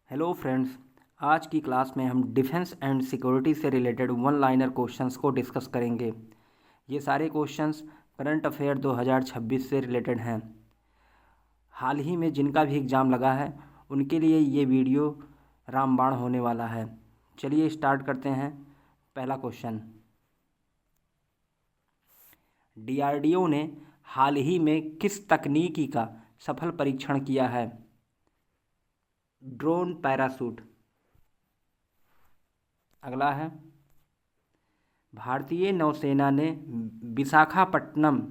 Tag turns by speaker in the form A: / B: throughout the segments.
A: Hello friends. आज की class में हम डिफेंस एंड सिक्योरिटी से रिलेटेड वन लाइनर क्वेश्चंस को डिस्कस करेंगे। ये सारे क्वेश्चंस करंट अफेयर 2026 से रिलेटेड हैं। हाल ही में जिनका भी एग्ज़ाम लगा है उनके लिए ये वीडियो रामबाण होने वाला है। चलिए स्टार्ट करते हैं। पहला क्वेश्चन, डीआरडीओ ने हाल ही में किस तकनीकी का सफल परीक्षण किया है? Drone parachute. अगला है, भारतीय नौसेना ने विशाखापट्टनम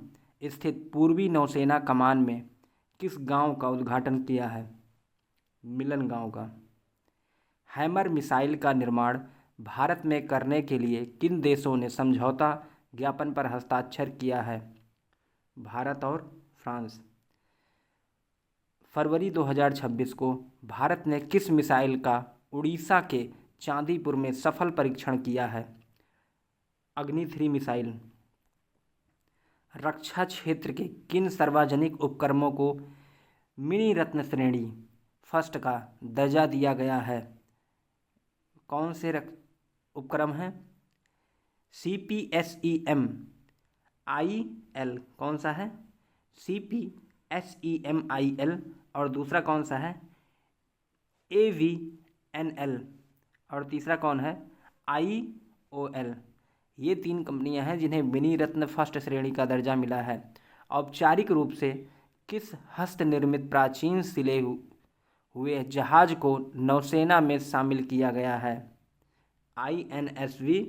A: स्थित पूर्वी नौसेना कमान में किस गांव का उद्घाटन किया है? मिलन गांव का। हैमर मिसाइल का निर्माण भारत में करने के लिए किन देशों ने समझौता ज्ञापन पर हस्ताक्षर किया है? भारत और फ्रांस। फरवरी 2026 को भारत ने किस मिसाइल का उड़ीसा के चांदीपुर में सफल परीक्षण किया है? अग्नि 3 मिसाइल। रक्षा क्षेत्र के किन सार्वजनिक उपक्रमों को मिनी रत्न श्रेणी फर्स्ट का दर्जा दिया गया है? कौन से उपक्रम हैं? CPSEM IL कौन सा है? CPSEM IL और दूसरा कौन सा है? AVNL और तीसरा कौन है? IOL। ये 3 कंपनियां हैं जिन्हें मिनी रत्न फर्स्ट श्रेणी का दर्जा मिला है। औपचारिक रूप से किस हस्त निर्मित प्राचीन सिले हुए जहाज को नौसेना में शामिल किया गया है? INSV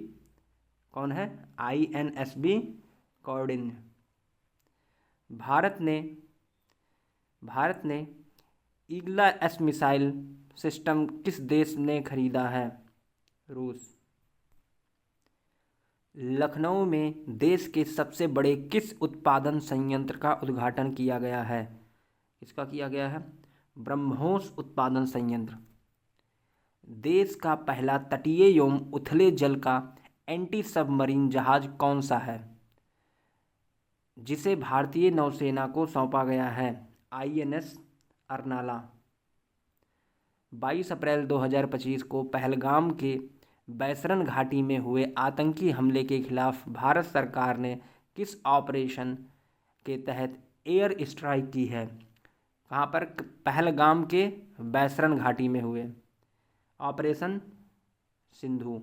A: कौन है? INSV कौंडिन्य। भारत ने ईगला एस मिसाइल सिस्टम किस देश ने खरीदा है? रूस। लखनऊ में देश के सबसे बड़े किस उत्पादन संयंत्र का उद्घाटन किया गया है? किसका किया गया है? ब्रह्मोस उत्पादन संयंत्र। देश का पहला तटीय एवं उथले जल का एंटी सबमरीन जहाज कौन सा है जिसे भारतीय नौसेना को सौंपा गया है? INS अर्नाला। 22 अप्रैल 2025 को पहलगाम के बैसरन घाटी में हुए आतंकी हमले के खिलाफ भारत सरकार ने किस ऑपरेशन के तहत एयर स्ट्राइक की है? कहाँ पर? पहलगाम के बैसरन घाटी में हुए ऑपरेशन सिंधु।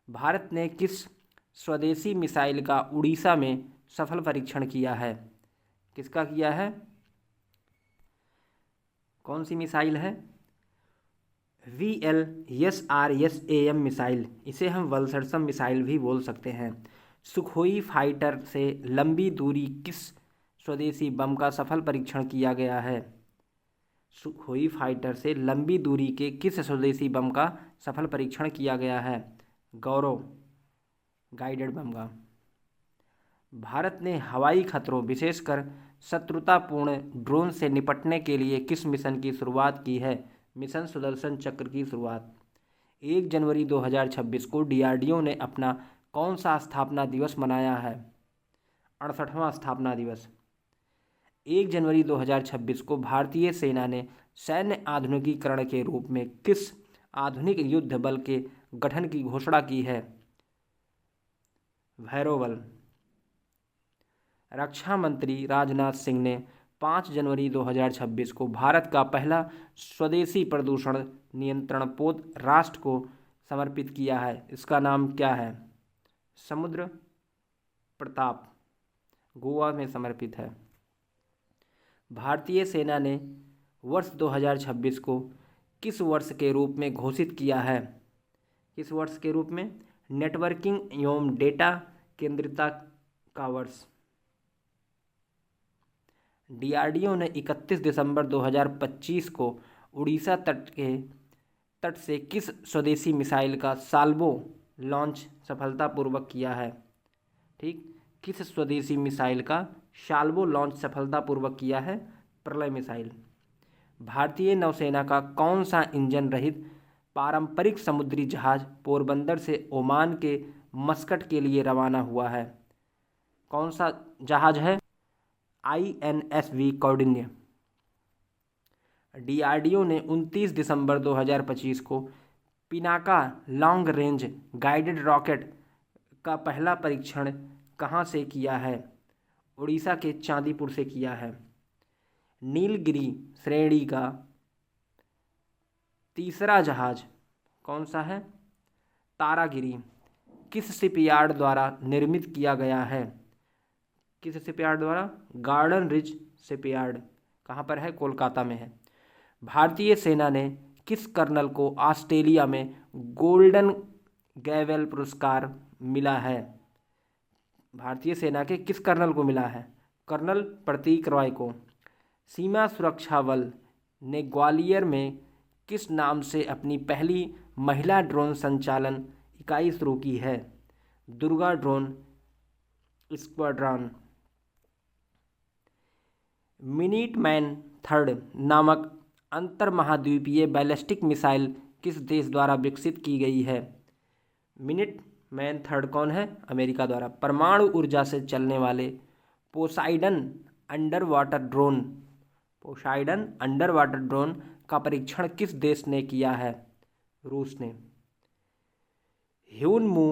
A: भारत ने किस स्वदेशी मिसाइल का उड़ीसा में सफल परीक्षण किया है? किसका किया है? कौन सी मिसाइल है? VLSRSAM missile. इसे हम वल्सरसम मिसाइल भी बोल सकते हैं। सुखोई फाइटर से लंबी दूरी किस स्वदेशी बम का सफल परीक्षण किया गया है? सुखोई फाइटर से लंबी दूरी के किस स्वदेशी बम का सफल परीक्षण किया गया है? गौरव गाइडेड बम का। भारत ने हवाई खतरों विशेषकर शत्रुतापूर्ण ड्रोन से निपटने के लिए किस मिशन की शुरुआत की है? मिशन सुदर्शन चक्र की शुरुआत। 1 जनवरी 2026 को DRDO ने अपना कौन सा स्थापना दिवस मनाया है? 68वां स्थापना दिवस। 1 जनवरी 2026 को भारतीय सेना ने सैन्य आधुनिकीकरण के रूप में किस आधुनिक युद्ध बल के गठन की घोषणा की है? भैरव बल। रक्षा मंत्री राजनाथ सिंह ने 5 जनवरी 2026 को भारत का पहला स्वदेशी प्रदूषण नियंत्रण पोत राष्ट्र को समर्पित किया है। इसका नाम क्या है? समुद्र प्रताप, गोवा में समर्पित है। भारतीय सेना ने वर्ष 2026 को किस वर्ष के रूप में घोषित किया है? किस वर्ष के रूप में? नेटवर्किंग एवं डेटा केंद्रिता का वर्ष। DRDO ने 31 दिसंबर 2025 को उड़ीसा तट से किस स्वदेशी मिसाइल का साल्वो लॉन्च सफलतापूर्वक किया है? ठीक, किस स्वदेशी मिसाइल का साल्वो लॉन्च सफलतापूर्वक किया है? प्रलय मिसाइल। भारतीय नौसेना का कौन सा इंजन रहित पारंपरिक समुद्री जहाज पोरबंदर से ओमान के मस्कट के लिए रवाना हुआ है? कौन सा जहाज है? INSV कौंडिन्य। डीआरडीओ ने 29 दिसंबर 2025 को Pinaka long range guided rocket का पहला परीक्षण कहाँ से किया है? उड़ीसा के चांदीपुर से किया है। नीलगिरी श्रेणी का तीसरा जहाज कौन सा है? तारागिरी किस शिपयार्ड द्वारा निर्मित किया गया है? किस शिपयार्ड द्वारा? Garden ridge shipyard. कहाँ पर है? कोलकाता में है। भारतीय सेना ने किस कर्नल को ऑस्ट्रेलिया में गोल्डन गैवेल पुरस्कार मिला है? भारतीय सेना के किस कर्नल को मिला है? कर्नल प्रतीक रॉय को। सीमा सुरक्षा बल ने ग्वालियर में किस नाम से अपनी पहली महिला ड्रोन संचालन इकाई शुरू की है? Durga drone squadron. Minuteman third नामक अंतर्महाद्वीपीय बैलिस्टिक मिसाइल किस देश द्वारा विकसित की गई है? मिनिटमैन थर्ड कौन है? अमेरिका द्वारा। परमाणु ऊर्जा से चलने वाले पोसाइडन अंडर वाटर ड्रोन का परीक्षण किस देश ने किया है? रूस ने। ह्यूनमू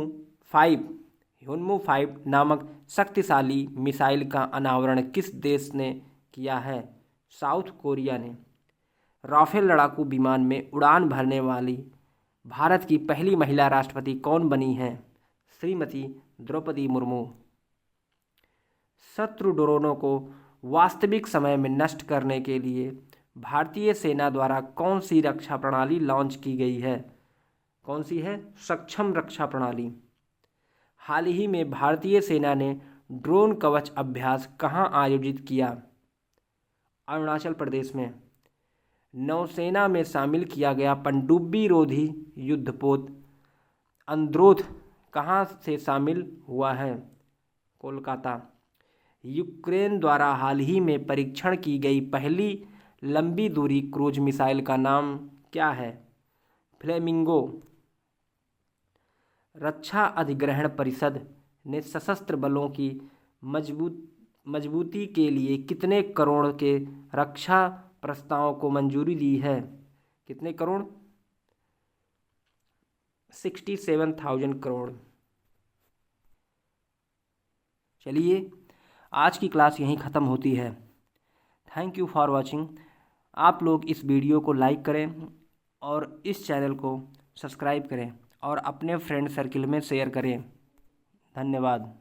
A: 5 नामक शक्तिशाली मिसाइल का अनावरण किस देश ने किया है? साउथ कोरिया ने। राफेल लड़ाकू विमान में उड़ान भरने वाली भारत की पहली महिला राष्ट्रपति कौन बनी हैं? श्रीमती द्रौपदी मुर्मू। शत्रु ड्रोनों को वास्तविक समय में नष्ट करने के लिए भारतीय सेना द्वारा कौन सी रक्षा प्रणाली लॉन्च की गई है? कौन सी है? सक्षम रक्षा प्रणाली। हाल ही में भारतीय सेना ने ड्रोन कवच अभ्यास कहाँ आयोजित किया? अरुणाचल प्रदेश में। नौसेना में शामिल किया गया पनडुब्बी रोधी युद्धपोत अंद्रोथ कहाँ से शामिल हुआ है? कोलकाता। यूक्रेन द्वारा हाल ही में परीक्षण की गई पहली लंबी दूरी क्रूज मिसाइल का नाम क्या है? फ्लेमिंगो। रक्षा अधिग्रहण परिषद ने सशस्त्र बलों की मजबूती के लिए कितने करोड़ के रक्षा प्रस्तावों को मंजूरी दी है? कितने करोड़? 67,000 करोड़। चलिए आज की क्लास यहीं ख़त्म होती है। Thank you for watching. आप लोग इस वीडियो को लाइक करें और इस चैनल को सब्सक्राइब करें और अपने फ्रेंड सर्किल में शेयर करें। धन्यवाद।